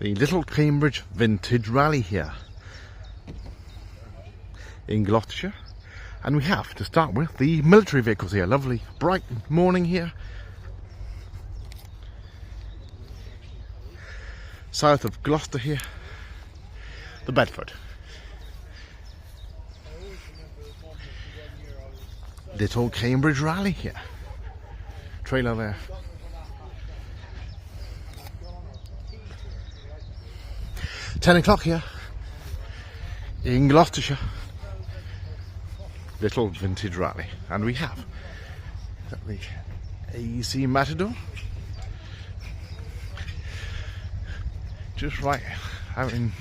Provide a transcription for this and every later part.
the Little Cambridge Vintage Rally here in Gloucestershire. And we have, to start with, the military vehicles here. Lovely bright morning here. South of Gloucester here, the Bedford. Little Cambridge Rally here. Trailer there. £10 here in Gloucestershire. Little Vintage Rally. And we have the AEC Matador. Just right out in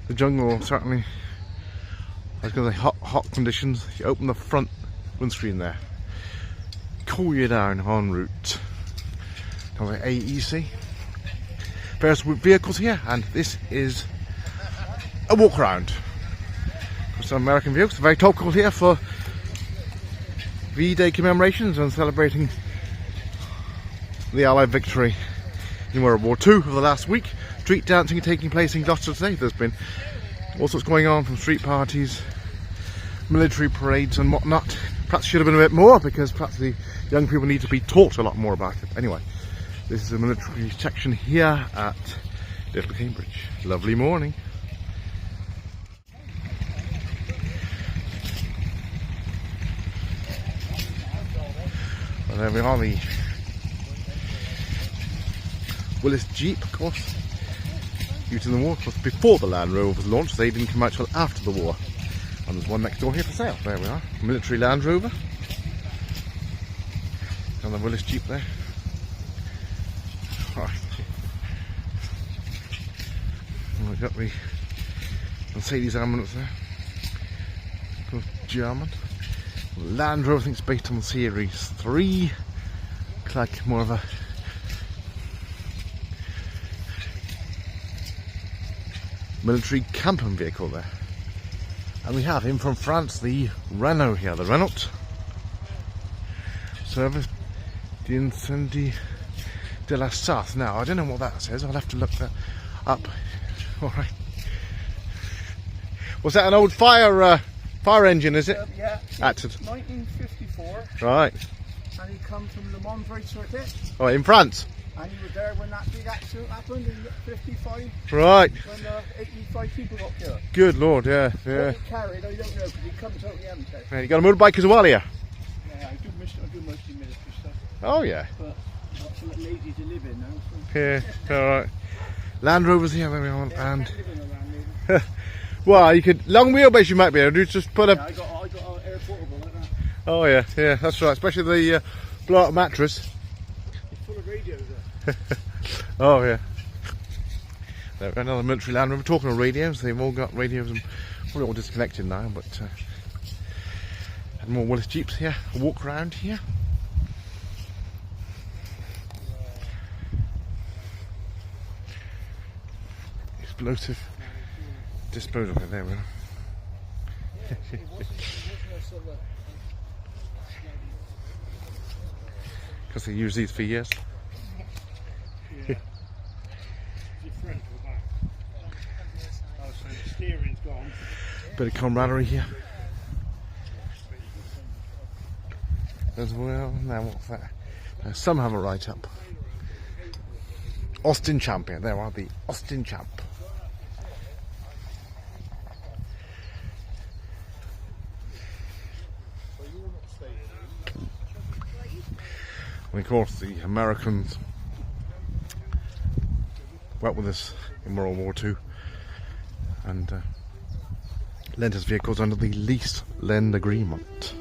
the jungle, certainly. I was going to say hot conditions. You open the front windscreen there, cool you down en route. AEC. Various vehicles here, and this is a walk around for some American vehicles. Very topical here for V-Day commemorations and celebrating the Allied victory in World War II of the last week. Street dancing taking place in Gloucester today. There's been all sorts going on, from street parties, military parades and whatnot. Perhaps should have been a bit more, because perhaps the young people need to be taught a lot more about it. Anyway, this is a military section here at Little Cambridge. Lovely morning. Well, there we are, the Willis Jeep, of course, used in the war. Of course, before the Land Rover was launched, they didn't come out till after the war. And there's one next door here for sale. There we are, military Land Rover. And the Willis Jeep there. Right. And we've got the Mercedes ambulance there. Of course, German. Land Rover, I think it's based on Series 3. Looks like more of a military camping vehicle there. And we have in from France the Renault here, the Renault Service d'Incendie de la Sarthe. Now, I don't know what that says, I'll have to look that up. Alright. Was that an old fire engine, is it? Yeah, it's 1954. Right. And he come from Le Mans Race Circuit. Oh, in France? And he was there when that big accident happened in 55. Right. When 85 people got killed. Good Lord, yeah. What he carried, I don't know, because he comes totally empty. Yeah, you got a motorbike as well here? Yeah, I do mostly military stuff. Oh yeah. But not so lazy to live in now. So. Yeah, alright. Land Rovers here, there we are, Yeah, and... around, well, you could... long wheelbase you might be able to just put a... yeah, I got an air portable like that. Oh yeah, yeah, that's right, especially the blow-up mattress. It's full of radios there. Oh yeah. There, another military Land Rover. Talking of radios, they've all got radios and probably all disconnected now, but and more Willis Jeeps here. A walk around here. Explosive disposal. There we are. Because they use these for years. Yeah. Your front or back? Oh, so the steering's gone. Bit of camaraderie here as well. Now what's that? Now, some have a write up. Austin Champion. There are the Austin Champ. And of course the Americans worked with us in World War II and lent us vehicles under the lease lend agreement.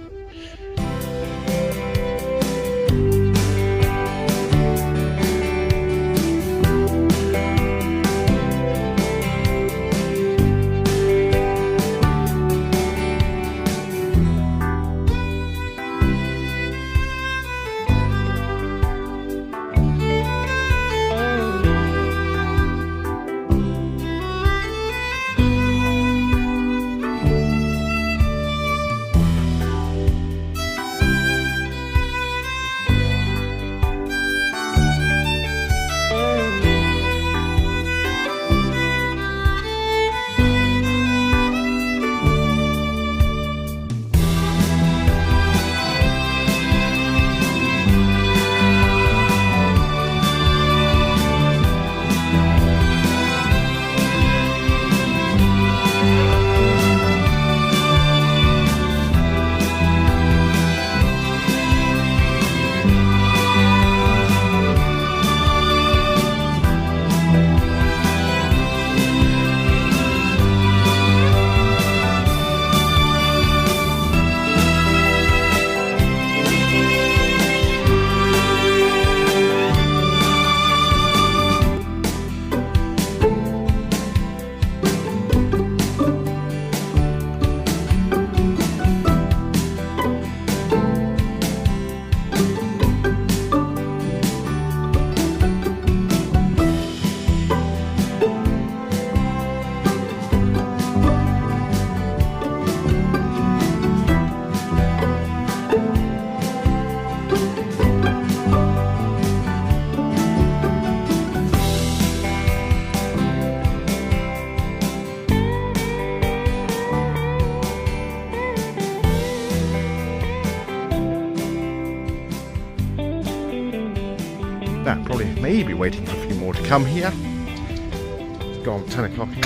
Now, probably maybe waiting for a few more to come here. It's gone 10 o'clock here.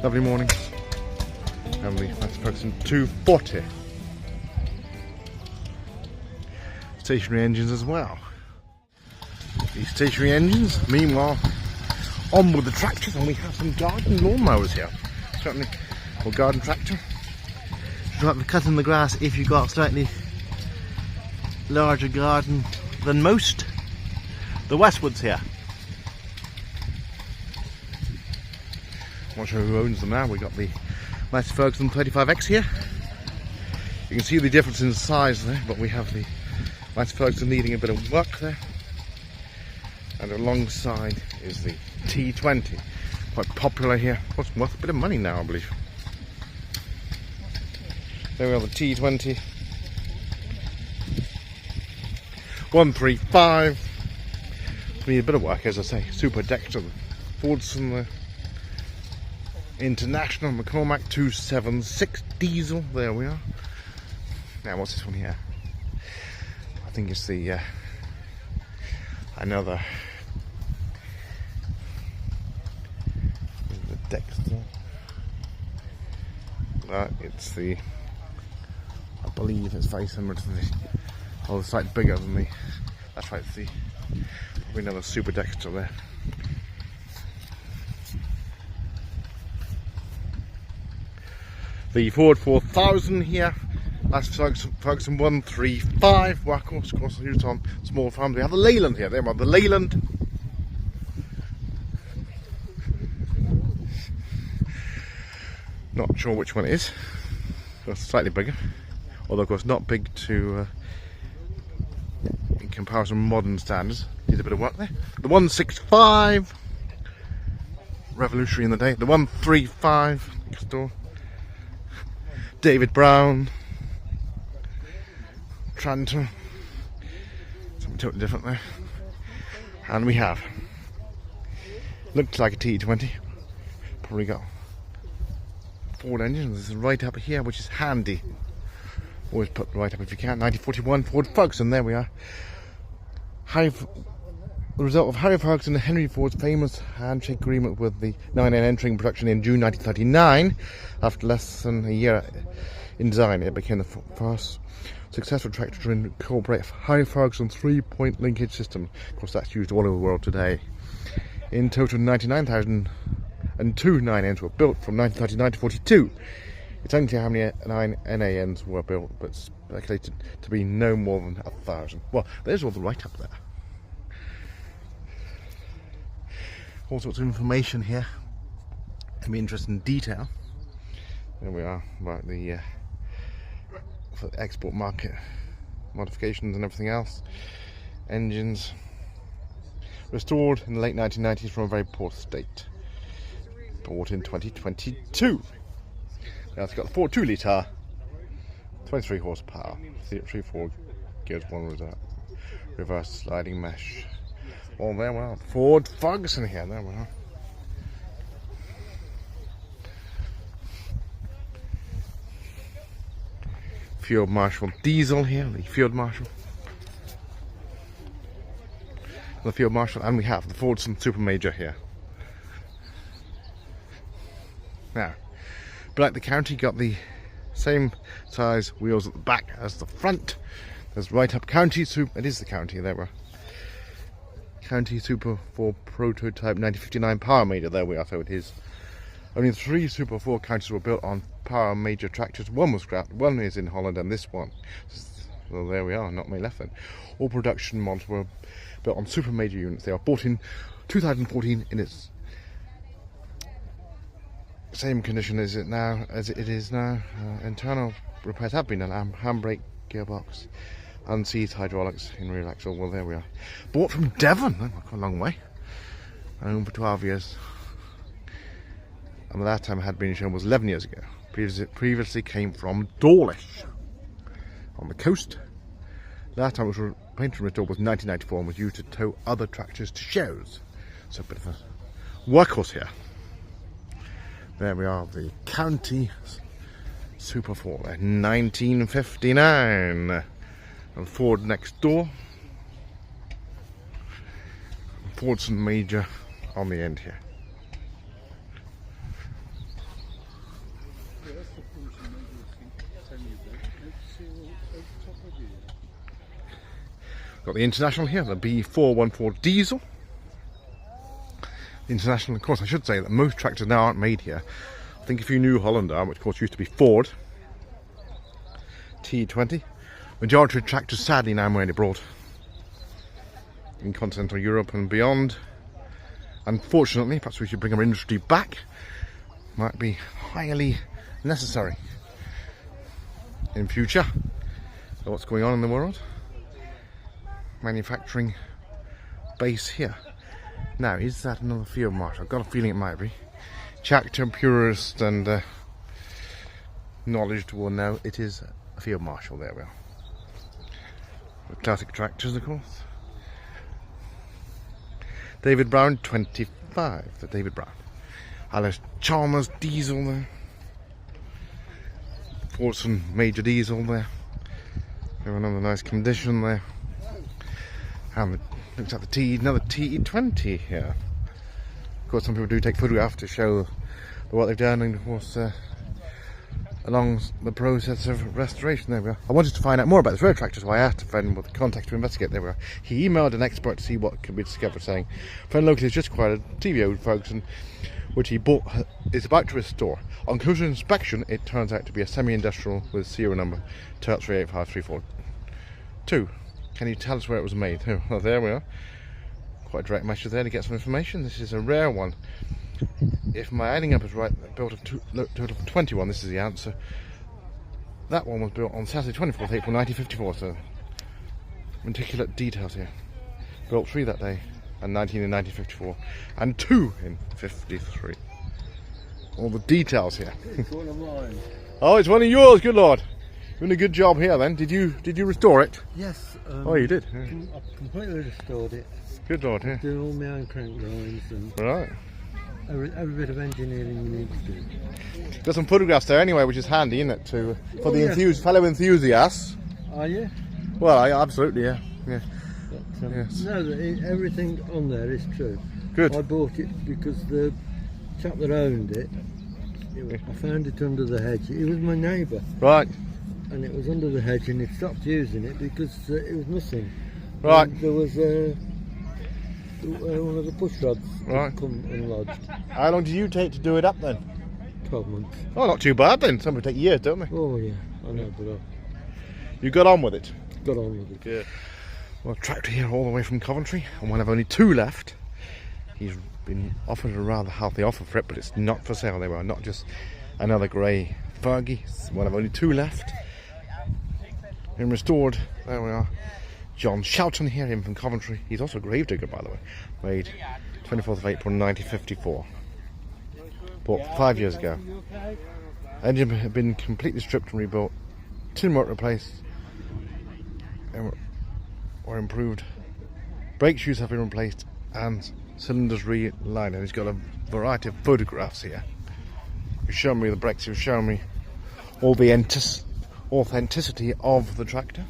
Lovely morning. And the Ferguson 240. Stationery engines as well. These stationery engines, meanwhile, on with the tractors, and we have some garden lawnmowers here. Certainly, or garden tractor. Should have cutting the grass if you've got a slightly larger garden than most. The Westwoods here. I'm not sure who owns them now. We've got the Massey Ferguson 35X here. You can see the difference in size there, but we have the Massey Ferguson needing a bit of work there. And alongside is the T20, quite popular here. What's worth a bit of money now, I believe. There we are, the T20. 135. Need a bit of work, as I say. Super Dexter, Fordson, the International McCormack 276 diesel. There we are. Now, what's this one here? I think it's the another Dexter. It's the, I believe it's very similar to the, oh, it's slightly bigger than the, that's right, it's the, probably another Super Dexter there. The Ford 4000 here, that's Ferguson 135 workhorse, of course, used on small farms. We have the Leyland here, there we are, the Leyland. Not sure which one it is. It's slightly bigger, although of course not big to in comparison to modern standards. Needs a bit of work there. The 165, revolutionary in the day. The 135 next door. David Brown, Tranter, something totally different there. And we have, looks like a T20, probably got Ford engine. This is right up here, which is handy. Always put right up if you can. 1941 Ford Ferguson, there we are. The result of Harry Ferguson and Henry Ford's famous handshake agreement with the 9N entering production in June 1939. After less than a year in design, it became the first successful tractor to incorporate Harry Ferguson's 3-point linkage system. Of course, that's used all over the world today. In total, 99,002 9Ns were built from 1939 to 42. It's unclear how many 9 NANs were built, but speculated to be no more than 1,000. Well, there's all the write-up there. All sorts of information here. Can be interested in detail. There we are, about the for the export market modifications and everything else. Engines restored in the late 1990s from a very poor state. Bought in 2022. Now it's got the 4.2 litre, 23 horsepower, 3/4 gears, 1 reverse sliding mesh. Oh, there we are. Ford Ferguson here. There we are. Field Marshal diesel here. The Field Marshal. The Field Marshal, and we have the Fordson Super Major here. Now, but like the County, got the same size wheels at the back as the front. There's right up County Super. It is the County. There we are. County Super 4 prototype 1959 Power Major. There we are. So it is. Only 3 Super 4 Counties were built on Power Major tractors. One was scrapped. One is in Holland, and this one. Well, there we are. Not many left then. All production models were built on Super Major units. They are bought in 2014 in its same condition as it is now. Internal repairs have been done. Handbrake, gearbox, unseized hydraulics in rear axle. Well, there we are. Bought from Devon. Oh, quite a long way. Owned for 12 years. And the last time it had been shown was 11 years ago. Previously came from Dawlish on the coast. Last time it was painted and restored was 1994 and was used to tow other tractors to shows. So a bit of a workhorse here. There we are, the County Super 4, 1959. And Ford next door. Fordson Major on the end here. Got the International here, the B414 diesel. The International, of course, I should say that most tractors now aren't made here. I think if you knew Holland are, which of course used to be Ford, T20. Majority of tractors sadly now mainly abroad in continental Europe and beyond. Unfortunately, perhaps we should bring our industry back. Might be highly necessary in future. So what's going on in the world? Manufacturing base here. Now, is that another field marshal? I've got a feeling it might be. Tractor purist and knowledge will know it is a field marshal. There we are. With classic tractors, of course. David Brown 25. The David Brown. Alice Chalmers diesel there. Fordson Major diesel there. Have another nice condition there. And looks like another T20 here. Of course, some people do take photographs to show what they've done, and of course, along the process of restoration. There we are. I wanted to find out more about this road tractor, so I asked a friend with the contact to investigate. There we are. He emailed an expert to see what could be discovered, saying, friend locally has just acquired a TVO, folks, and which he bought is about to restore. On closer inspection, it turns out to be a semi-industrial with serial number TERT 385342. Can you tell us where it was made? Oh, well, there we are. Quite a direct message there to get some information. This is a rare one. If my adding up is right, built a total of 21. This is the answer. That one was built on Saturday 24th April 1954. So meticulous details here. Built 3 that day, and 19 in 1954, and 2 in 53. All the details here. It's one of mine. Oh, it's one of yours. Good Lord. Doing a good job here then. Did you restore it? Yes. Oh, you did? Yeah. I've completely restored it. Good Lord, yeah. Doing all my own crank lines and Right. every bit of engineering you need to do. Got some photographs there anyway, which is handy, isn't it? For the fellow enthusiasts. Are you? Well, absolutely, yeah. But, Yes. No, everything on there is true. Good. I bought it because the chap that owned it, I found it under the hedge. He was my neighbour. Right. And it was under the hedge, and he stopped using it because it was missing. Right. And there was one of the push rods Right. come unlodged. How long do you take to do it up then? 12 months. Oh, not too bad then. Some people take years, don't they? Oh yeah, I know, but I You got on with it. got on with it. Good. Well, tractor here all the way from Coventry, and one of only 2 left. He's been offered a rather healthy offer for it, but it's not for sale. They were not just another grey Fergie. It's one of only 2 left. Been restored. There we are. John Shelton here, in from Coventry. He's also a gravedigger, by the way. Made 24th of April 1954. Bought 5 years ago. Engine had been completely stripped and rebuilt. Tin work replaced. Or improved. Brake shoes have been replaced and cylinders relined. And he's got a variety of photographs here. He's shown me the brakes. He's shown me all the authenticity of the tractor.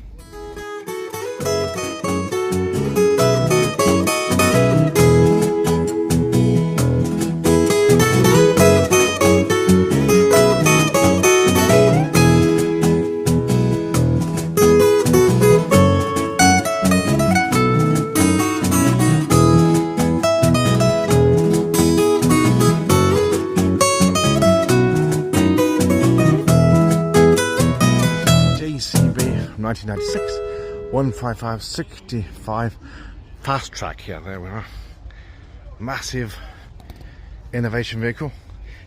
JCB from 1996, 15565 fast track here. There we are. Massive innovation vehicle,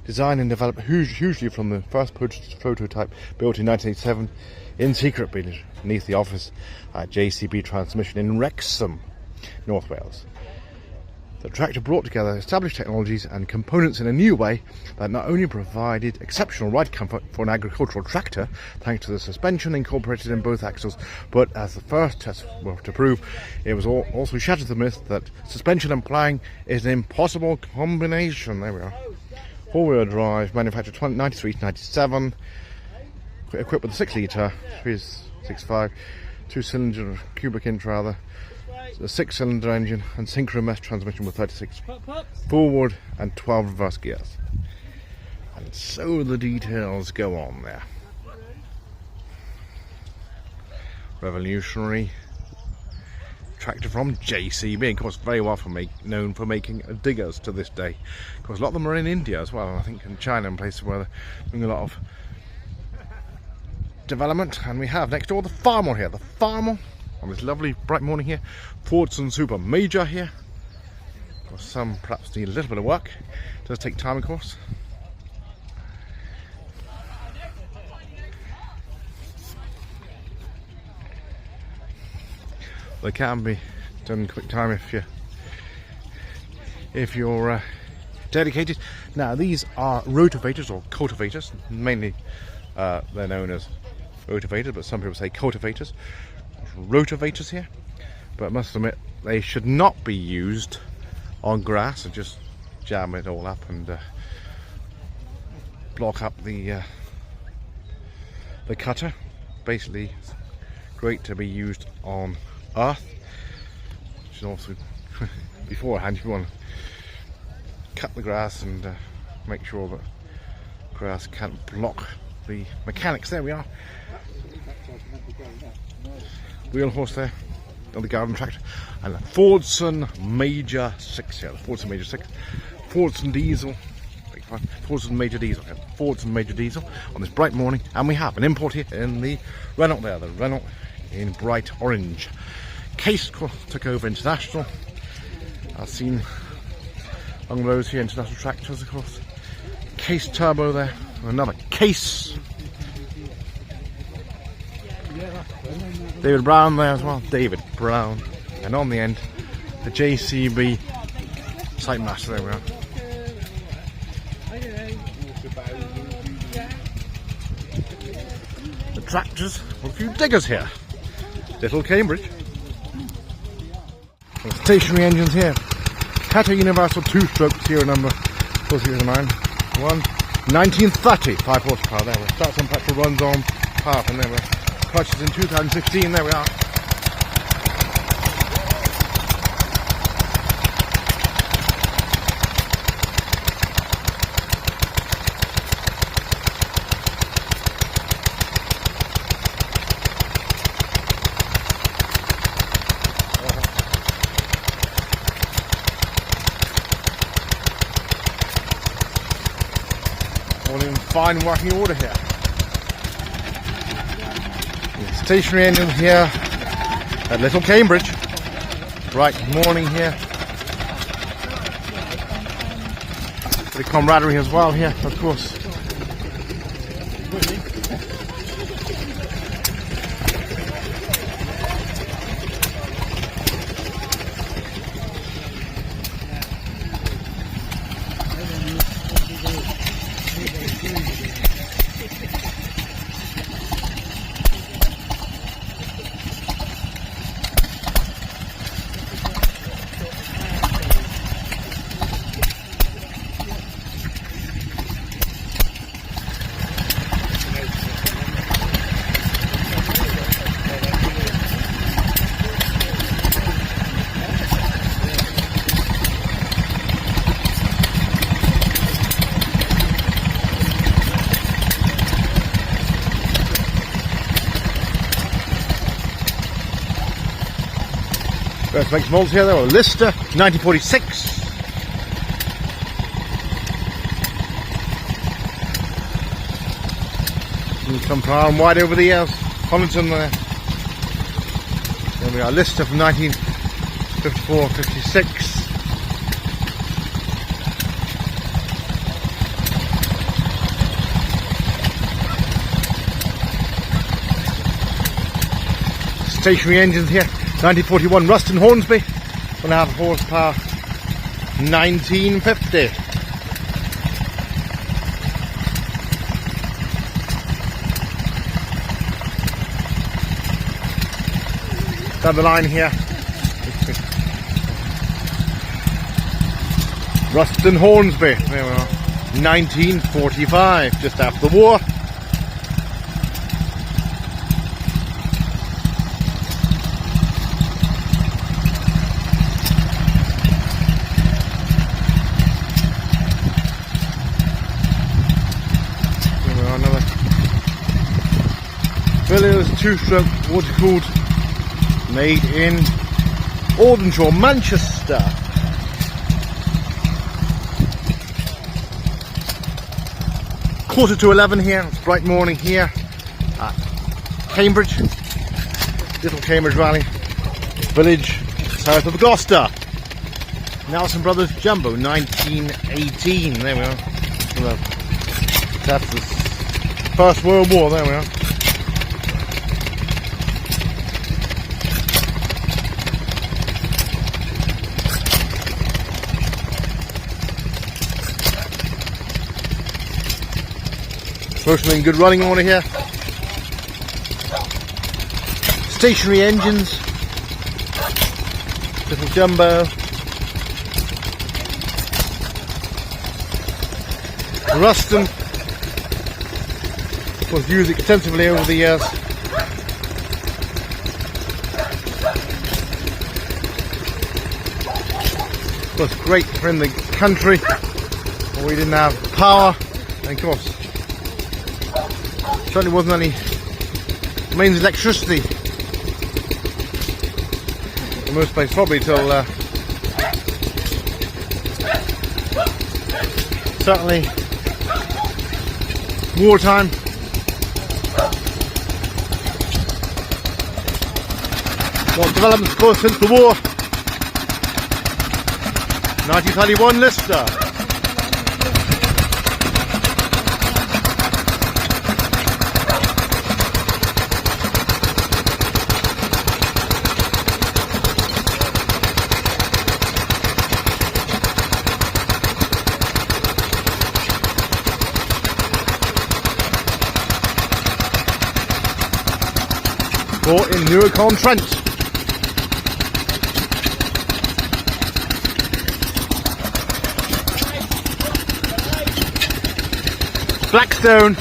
designed and developed hugely from the first prototype built in 1987 in secret beneath the office at JCB Transmission in Wrexham, North Wales. The tractor brought together established technologies and components in a new way that not only provided exceptional ride comfort for an agricultural tractor, thanks to the suspension incorporated in both axles, but as the first tests were to prove, it was also shattered the myth that suspension and ploughing is an impossible combination. There we are. 4-wheel drive, manufactured 93 to 97, equipped with a 6-litre 365 2-cylinder cubic inch rather. A 6-cylinder engine and synchronous transmission with 36 forward and 12 reverse gears. And so the details go on there. Revolutionary tractor from JCB, of course very well known for making diggers to this day. Of course a lot of them are in India as well, and I think in China and places where they're doing a lot of development. And we have next door the Farmer here, the Farmer on this lovely bright morning here. Fordson Super Major here. Of course, some perhaps need a little bit of work. It does take time, of course. They can be done in quick time if you're dedicated. Now these are rotavators or cultivators. Mainly they're known as rotavators, but some people say cultivators. Rotavators here, but I must admit they should not be used on grass, or just jam it all up and block up the cutter. Basically, it's great to be used on earth, which is also beforehand if you want to cut the grass and make sure that grass can't block the mechanics. There we are. Wheel horse there on the garden tractor, and a Fordson Major 6 here. The Fordson Major 6, Fordson diesel, Fordson Major diesel, Fordson Major diesel on this bright morning. And we have an import here in the Renault there, the Renault in bright orange. Case took over International. I've seen along those here International tractors, of course. Case turbo there, another Case. David Brown there as well, David Brown. And on the end, the JCB site master, there we are. The tractors, a few diggers here. Little Cambridge. The stationary engines here. Tata Universal 2-stroke serial number 4009. 1930, 5 horsepower, there we are. Starts on petrol, runs on power, and there we are. Purchased in 2015, there we are. All in fine working order here. Stationary engine here at Little Cambridge. Bright morning here. Bit of camaraderie as well here, of course. First makes molds here though, Lister 1946. And come far and wide over the years. Collinson there. There we are, Lister from 1954-56. Stationary engines here. 1941 Ruston Hornsby, 1.5 horsepower, 1950. Down the line here. Ruston Hornsby, there we are, 1945, just after the war. two-stroke water-cooled, made in Audenshaw, Manchester. Quarter to 11 here. It's bright morning here at Cambridge, Little Cambridge Valley village south of Gloucester. Nelson Brothers Jumbo 1918. There we are. That's the First World War. There we are. Mostly in good running order here. Stationery Engines, Little Jumbo, Ruston was used extensively over the years. It was great for in the country where we didn't have power, and of course certainly wasn't any mains electricity in most places, probably till certainly wartime. Well, developments of course since the war. 1931 Lister. Bought in Newcombe-Trent. Blackstone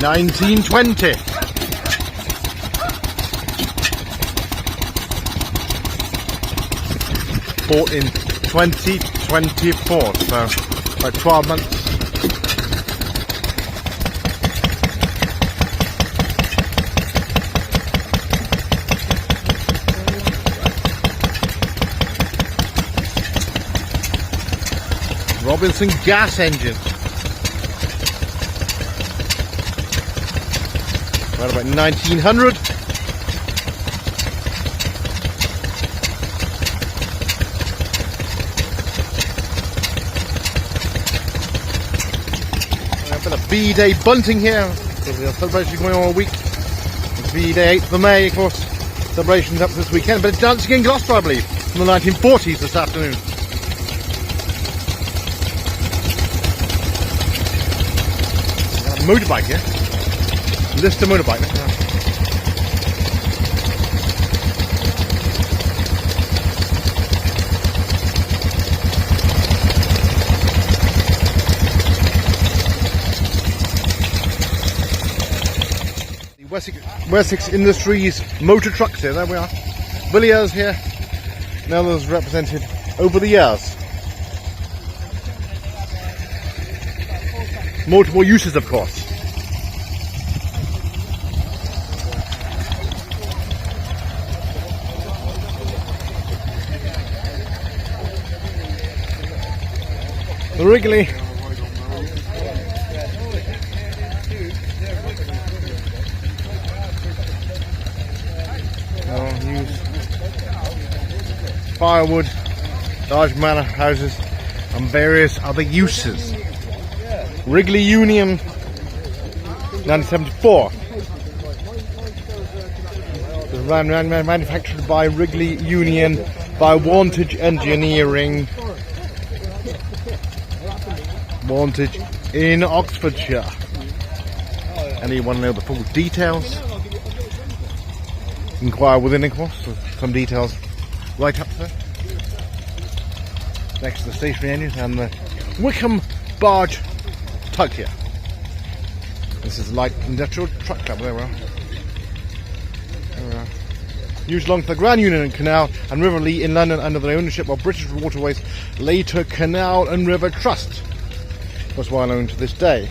1920. Bought in 2024, so about 12 months. Robinson gas engine. Right about 1900. A bit of V-Day bunting here. There's a celebration going on all week. V-Day 8th of May, of course. Celebrations up this weekend, but it's dancing in Gloucester, I believe, from the 1940s this afternoon. Motorbike here. Lister motorbike. The Wessex Industries motor trucks here. There we are. Villiers here. Now those represented over the years. Multiple uses, of course. The Wrigley use firewood, large manor houses, and various other uses. Wrigley Union 1974. It was manufactured by Wrigley Union by Wantage Engineering. Wantage in Oxfordshire. Anyone know the full details? Inquire within, of course. Some details right up there. Next to the Stationery Engines and the Wickham barge tug here. This is light industrial truck club. There we are. There we are. Used along the Grand Union Canal and River Lee in London under the ownership of British Waterways, later Canal and River Trust. Was well known to this day.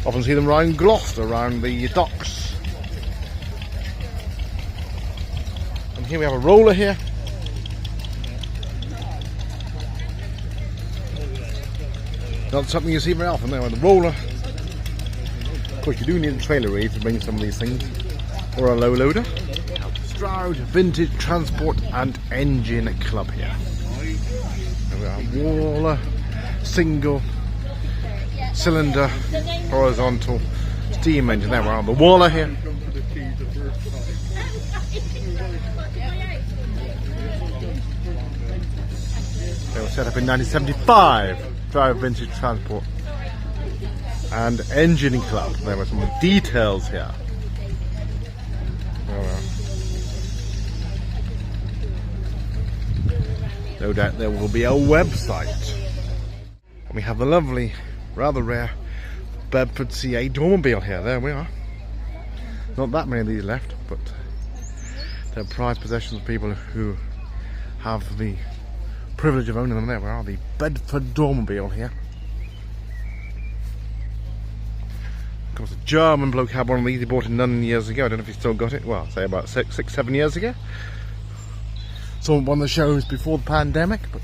Often see them around Gloucester, around the docks. And here we have a roller here. Not something you see very often there with the roller. Of course, you do need a trailer really to bring some of these things, or a low loader. Stroud Vintage Transport and Engine Club here. There we are, Waller, single cylinder, horizontal steam engine. There we are, the Waller here. They were set up in 1975. Stroud Vintage Transport and Engine Club. There were some details here. There we are. No doubt there will be a website. And we have the lovely, rather rare Bedford CA Dormobile here. There we are. Not that many of these left, but they're prized possessions of people who have the privilege of owning them. There we are, the Bedford Dormobile here. Of course, a German bloke had one of these. He bought it in London years ago. I don't know if he still got it. Well, say about 7 years ago. Saw one of the shows before the pandemic, but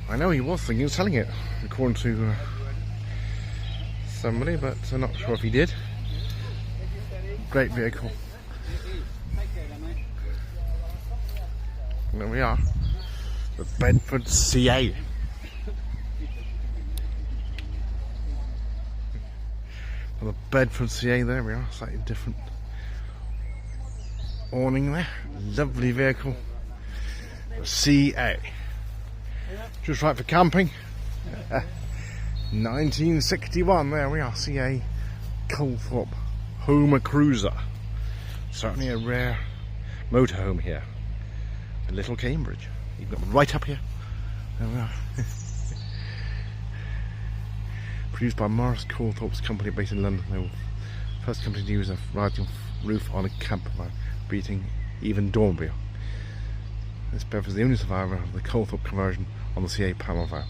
I know he was thinking of selling it, according to somebody, but I'm not sure if he did. Great vehicle. And there we are, the Bedford CA. Well, the Bedford CA, there we are, slightly different awning there. Lovely vehicle. CA. Just right for camping. 1961, there we are, CA Colthorpe Homer Cruiser. Certainly a rare motorhome here in Little Cambridge. You've got them right up here. There we are. Produced by Morris Colthorpe's company based in London. They were the first company to use a rising roof on a camper van, beating even Dormobile. This Bev is the only survivor of the Colthorpe conversion on the CA panel van.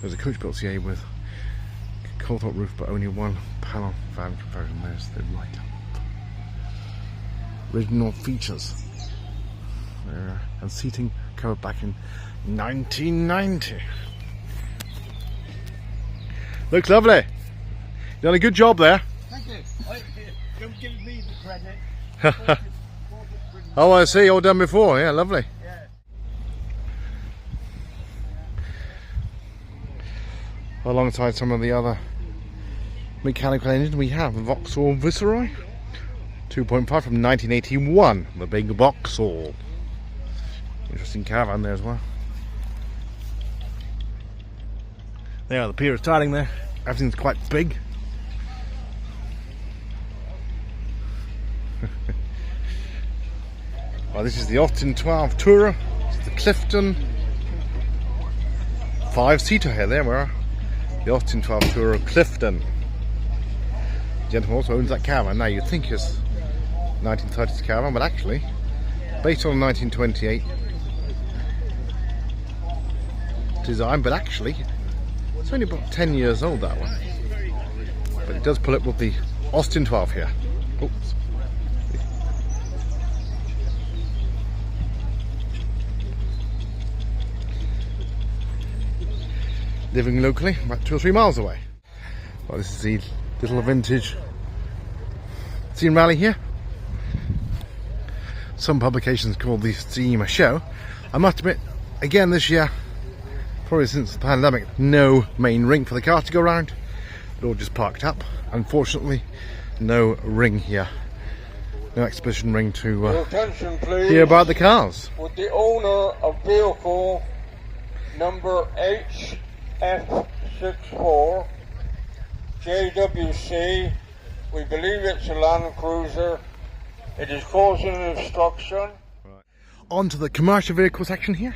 There's a coach-built CA with Colthorpe roof, but only one panel van conversion. There's the light up. Original features. There, and seating covered back in 1990. Looks lovely. You've done a good job there. Thank you. Don't give me the credit. Oh, I see. All done before. Yeah, lovely. Alongside some of the other mechanical engines, we have Vauxhall Viceroy 2.5 from 1981, the big Vauxhall. Interesting caravan there as well. There, the pier is starting there. Everything's quite big. Well, this is the Austin 12 Tourer. This is the Clifton 5-seater here. There we are. The Austin 12 Tourer Clifton. The gentleman also owns that caravan. Now you'd think it's 1930s caravan, but actually based on 1928 design, but actually it's only about 10 years old, that one. But it does pull up with the Austin 12 here. Oops. Living locally, about 2 or 3 miles away. Well, this is the little vintage Steam Rally here. Some publications call the Steam a show. I must admit, again this year, probably since the pandemic, no main ring for the cars to go around. It all just parked up. Unfortunately, no ring here. No exhibition ring to attention, please. hear about the cars. With the owner of vehicle number HF64 JWC, we believe it's a Land Cruiser. It is causing obstruction. Right. On to the commercial vehicle section here.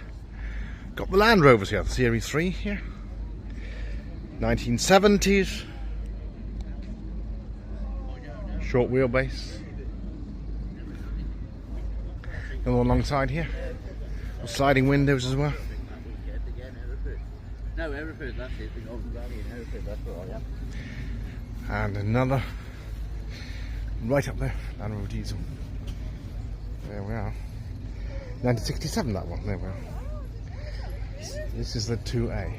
Got the Land Rovers here, the Series 3 here. 1970s. Short wheelbase. Another one alongside here. Sliding windows as well. No, Hereford, that's it. The Golden Valley in Hereford, that's where I am. And another right up there, Land Rover diesel. There we are. 1967, that one. There we are. This is the 2A.